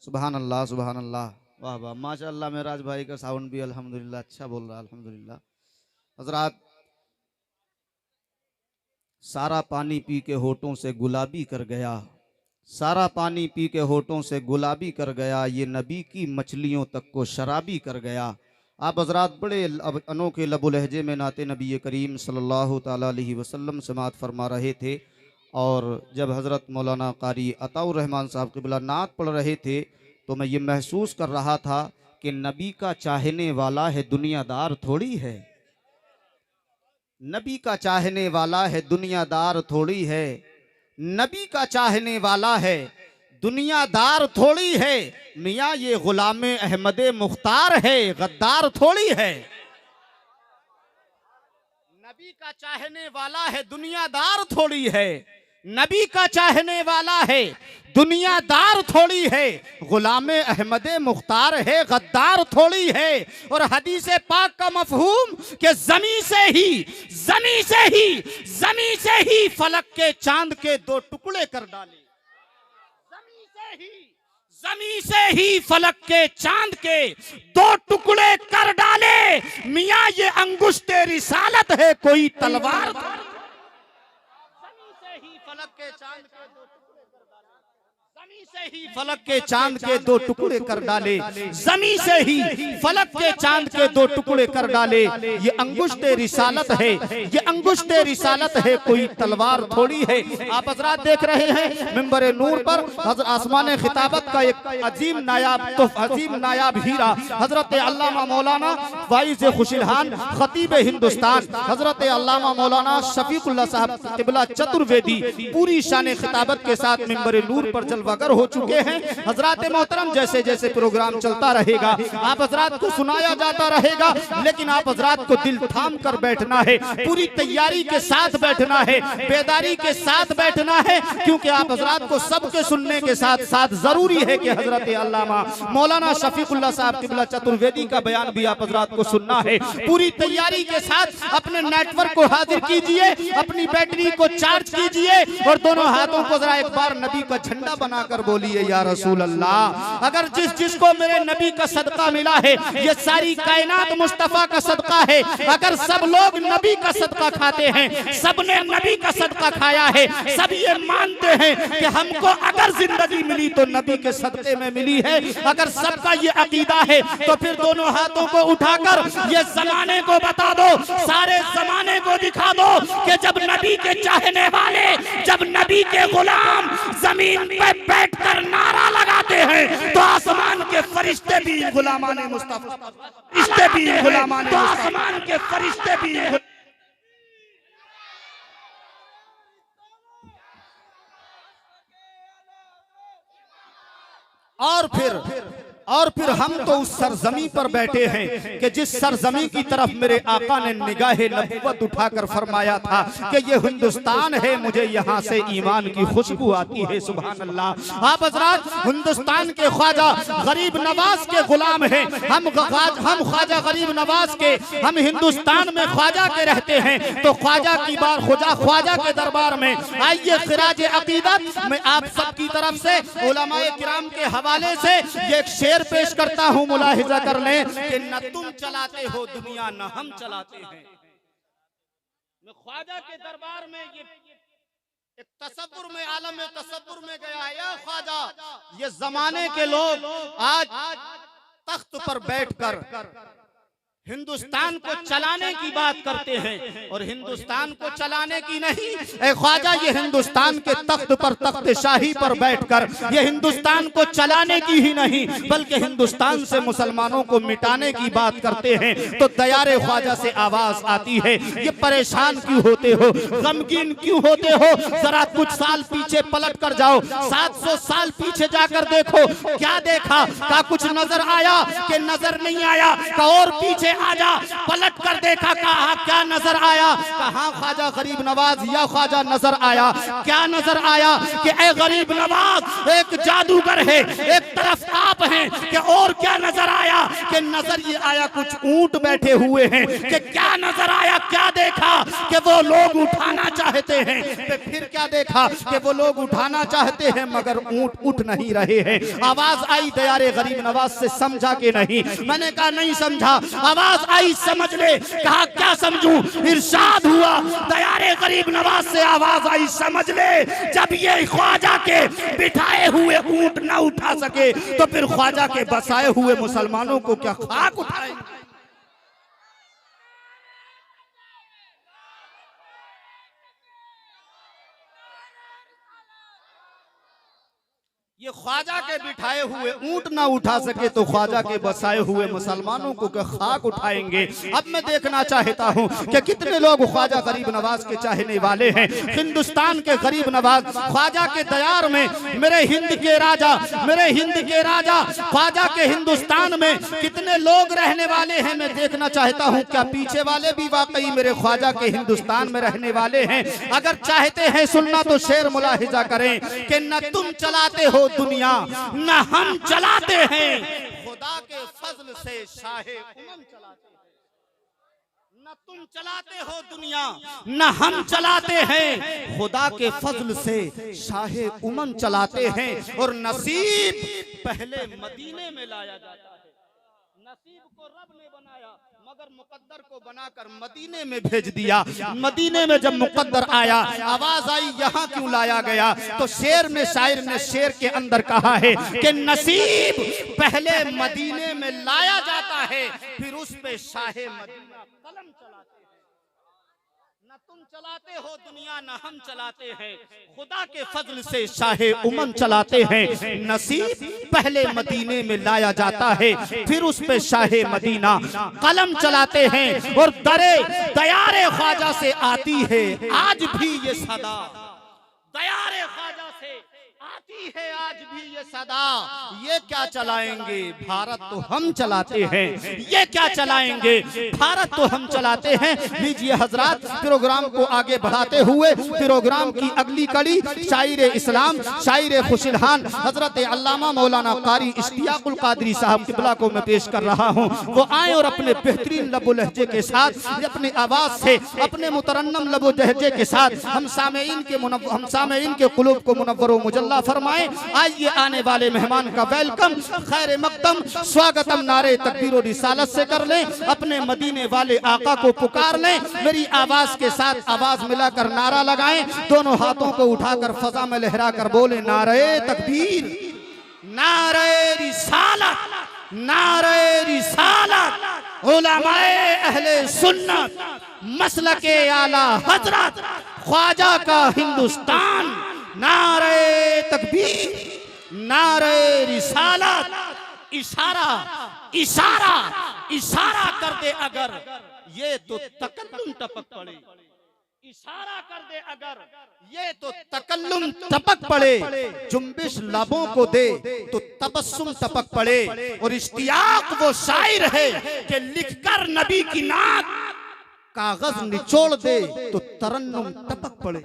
सुभान अल्लाह सुभान अल्लाह। वाह वाह माशाअल्लाह। मेराज भाई का साउंड भी अल्हम्दुलिल्लाह अच्छा बोल रहा है अल्हम्दुलिल्लाह। हजरात, सारा पानी पी के होठों से गुलाबी कर गया, सारा पानी पी के होठों से गुलाबी कर गया, ये नबी की मछलियों तक को शराबी कर गया। आप हजरात बड़े अनोखे लबो लहजे में नाते नबी करीम सल्लल्लाहु ताला अलैहि वसल्लम समात फरमा रहे थे। और जब हज़रत मौलाना कारी अताउर रहमान साहब क़िबला नात पढ़ रहे थे तो मैं ये महसूस कर रहा था कि नबी का चाहने वाला है दुनियादार थोड़ी है, नबी का चाहने वाला है दुनियादार थोड़ी है, नबी का चाहने वाला है दुनियादार थोड़ी है। मियाँ ये गुलामे अहमद मुख्तार है, गद्दार थोड़ी है। नबी का चाहने वाला है दुनियादार थोड़ी है, नबी का चाहने वाला है दुनियादार थोड़ी है, गुलामे अहमद मुख्तार है, गद्दार थोड़ी है। और हदीस पाक का मफहूम कि जमी से ही फलक के चांद के दो टुकड़े कर डाले, जमी से ही फलक के चांद के दो टुकड़े कर डाले। मियाँ ये अंगुश्ते रिसालत है कोई तलवार, फलक के चांद के दो टुकड़े कर डाले, जमी से ही फलक के चांद के दो टुकड़े कर डाले, जमी से ही फलक के चांद के दो टुकड़े कर डाले। ये अंगुश्ते रिसालत है, ये अंगुश्ते रिसालत है कोई तलवार थोड़ी है। आप हजरात देख रहे हैं मिंबर नूर पर आसमान खिताबत का एक अजीम नायाब हीरा हजरत अल्लामा मौलाना वाइज खुशिलहान खतीब हिंदुस्तान हजरत अल्लामा मौलाना शफीकुल्लाह साहब क़िबला चतुर्वेदी पूरी शान खिताबत के साथ मिंबर नूर पर जलवागर हो चुके हैं। हजरात मोहतरम, जैसे जैसे प्रोग्राम चलता रहेगा आप हजरात को सुनाया जाता रहेगा, लेकिन आप हजरात को दिल थाम कर बैठना है, पूरी तैयारी के साथ बैठना है, बेदारी के साथ बैठना है, क्योंकि आप हजरात को सबके सुनने के साथ साथ जरूरी है कि हजरत अल्लामा मौलाना शफीकुल्लाह साहब क़िबला चतुर्वेदी का बयान भी आप हजरात को सुनना है। पूरी तैयारी के साथ अपने नेटवर्क को हाजिर कीजिए, अपनी बैटरी को चार्ज कीजिए और दोनों हाथों को जरा एक बार नबी का झंडा बनाकर बोलिए या रसूल अल्लाह। अगर जिसको मेरे नबी का सदका मिला है, ये सारी कायनात मुस्तफा का सदका है। अगर सब लोग नबी का सदका खाते हैं, सबने नबी का सदका खाया है, सब ये मानते हैं कि हमको अगर जिंदगी मिली तो नबी के सदके में मिली है, अगर सबका ये अकीदा है तो फिर दोनों हाथों को उठाकर ये जमाने को बता दो, सारे जमाने को दिखा दो कि जब नबी के चाहने वाले, जब नबी के गुलाम जमीन पे बैठकर नारा लगाते हैं तो आसमान के फरिश्ते भी गुलामाने मुस्तफा, फरिश्ते भी गुलामाने, तो आसमान के फरिश्ते भी। और फिर हम तो उस सरजमी पर बैठे हैं कि जिस सरजमी की तरफ मेरे आका ने निगाहे नबुवत उठाकर फरमाया था कि ये हिंदुस्तान है, मुझे यहाँ से ईमान की खुशबू आती है। सुभान अल्लाह। आप हजरात हिंदुस्तान के ख्वाजा गरीब नवाज के गुलाम हैं, हम ख्वाजा गरीब नवाज के, हम हिंदुस्तान में ख्वाजा के रहते हैं, तो ख्वाजा की बार ख्वाजा के दरबार में आइए खिराज अकीदत में आप सबकी तरफ से उलमाए किराम के हवाले से ये एक शेर पेश करता हूं, मुलाहिजा कर लें कि न तुम चलाते हो दुनिया न हम चलाते हैं। मैं ख्वाजा के दरबार में ये एक तसव्वुर में, आलम में तसव्वुर में गया है। या ख्वाजा, ये जमाने के लोग आज तख्त पर बैठकर हिंदुस्तान को चलाने की बात करते हैं और हिंदुस्तान को चलाने की नहीं, ए ख्वाजा ये हिंदुस्तान के तख्त पर, तख्त शाही पर बैठकर ये हिंदुस्तान को चलाने की ही नहीं बल्कि हिंदुस्तान से मुसलमानों को मिटाने की बात करते हैं। तो दयारे ख्वाजा से आवाज आती है, ये परेशान क्यों होते हो, गमगीन क्यों होते हो, जरा कुछ साल पीछे पलट कर जाओ, 700 साल पीछे जाकर देखो, क्या देखा, का कुछ नजर आया कि नजर नहीं आया, का और पीछे आजा, पलट कर देखा, कहा क्या नजर आया, कहा ख्वाजा गरीब नवाज, या ख्वाजा नजर आया, क्या नजर आया कि ए गरीब नवाज एक जादूगर है, एक तरफ आप हैं, कि और क्या नजर आया कि नजर ये आया कुछ ऊंट बैठे हुए हैं, कि क्या नजर आया, क्या देखा कि वो लोग उठाना चाहते हैं, तो फिर क्या देखा कि वो लोग उठाना चाहते हैं मगर ऊंट उठ नहीं रहे हैं। आवाज आई दयारे गरीब नवाज से, समझा कि नहीं? मैंने कहा नहीं समझा। आवाज आई समझ ले। कहा क्या समझूं? इरशाद हुआ दयारे गरीब नवाज से आवाज आई समझ ले, जब ये ख्वाजा के बिठाए हुए ऊंट ना उठा सके तो फिर ख्वाजा के बसाए हुए मुसलमानों को क्या खाक उठाएंगे? ये ख्वाजा के बिठाए हुए ऊंट ना उठा सके तो ख्वाजा के बसाए हुए मुसलमानों को क्या खाक उठाएंगे? अब मैं देखना चाहता हूं कि कितने लोग ख्वाजा गरीब नवाज के चाहने वाले हैं। हिंदुस्तान के गरीब नवाज ख्वाजा के दयार में, मेरे हिंद के राजा, मेरे हिंद के राजा ख्वाजा के हिंदुस्तान में कितने लोग रहने वाले हैं मैं देखना चाहता हूं। क्या पीछे वाले भी वाकई मेरे ख्वाजा के हिंदुस्तान में रहने वाले हैं? अगर चाहते हैं सुनना तो शेर मुलाहिजा करें कि न तुम चलाते हो दुनिया न हम चलाते हैं, खुदा के फजल से शाहे उमम चलाते हैं। न तुम चलाते हो दुनिया न हम चलाते हैं, खुदा के फजल से शाहे उमम चलाते हैं। और नसीब पहले मदीने में लाया जाता है। नसीब को रब ने बनाया मगर मुकद्दर को बनाकर मदीने में भेज दिया। मदीने में जब मुकद्दर आया, आवाज आई यहाँ क्यों लाया गया? तो शेर में, शायर ने शेर के अंदर कहा है कि नसीब पहले मदीने में लाया जाता है, फिर उस पे शाहे मदीना कलम चलाते हैं। न तुम चलाते हो दुनिया न हम चलाते हैं, खुदा के फजल से शाहे उमम चलाते हैं। नसीब पहले मदीने में लाया जाता है, फिर उस पे शाहे मदीना कलम चलाते हैं। और दरे दयारे ख्वाजा से आती है आज भी ये सदा, दयारे ख्वाजा से आती है आज भी ये सदा। ये क्या चलाएंगे? भारत तो हम चलाते हैं। ये क्या चलाएंगे? भारत तो हम चलाते हैं। लीजिए हजरात, प्रोग्राम को आगे बढ़ाते हुए प्रोग्राम की अगली कड़ी शायर इस्लाम, शायर खुशिलहान हजरत अल्लामा मौलाना कारी इश्तियाकुल कादरी साहब किबला को मैं पेश कर रहा हूँ। वो आए और अपने बेहतरीन लबो लहजे के साथ, अपने आवाज से, अपने मुतरन्नम लबो लहजे के साथ हम सामेईन के कुलूब को मुनव्वर व मुजल्ला फरमाए। आइए आने वाले मेहमान का वेलकम, खैर मकदम, स्वागतम नारे तकबीर और रिसालत से कर लें। अपने मदीने वाले आका को पुकार लें। मेरी आवाज के साथ आवाज मिलाकर नारा लगाएं। दोनों हाथों को उठाकर फजा में लहरा कर बोले नारे तकबीर, नारे रिसालत, नारे रिसालत। उलमाए अहले सुन्नत, मसलके आला हजरत, ख्वाजा का हिंदुस्तान। नारे तकबीर, नारे रिसालत। इशारा इशारा इशारा कर दे अगर ये तो तकल्लुम टपक पड़े, इशारा कर दे अगर ये तो तकल्लुम टपक पड़े। जुम्बिश लबों को दे तो तबस्सुम टपक पड़े। और इश्तियाक वो शायर है कि लिखकर नबी की नात कागज निचोड़ दे तो तरन्नुम टपक पड़े।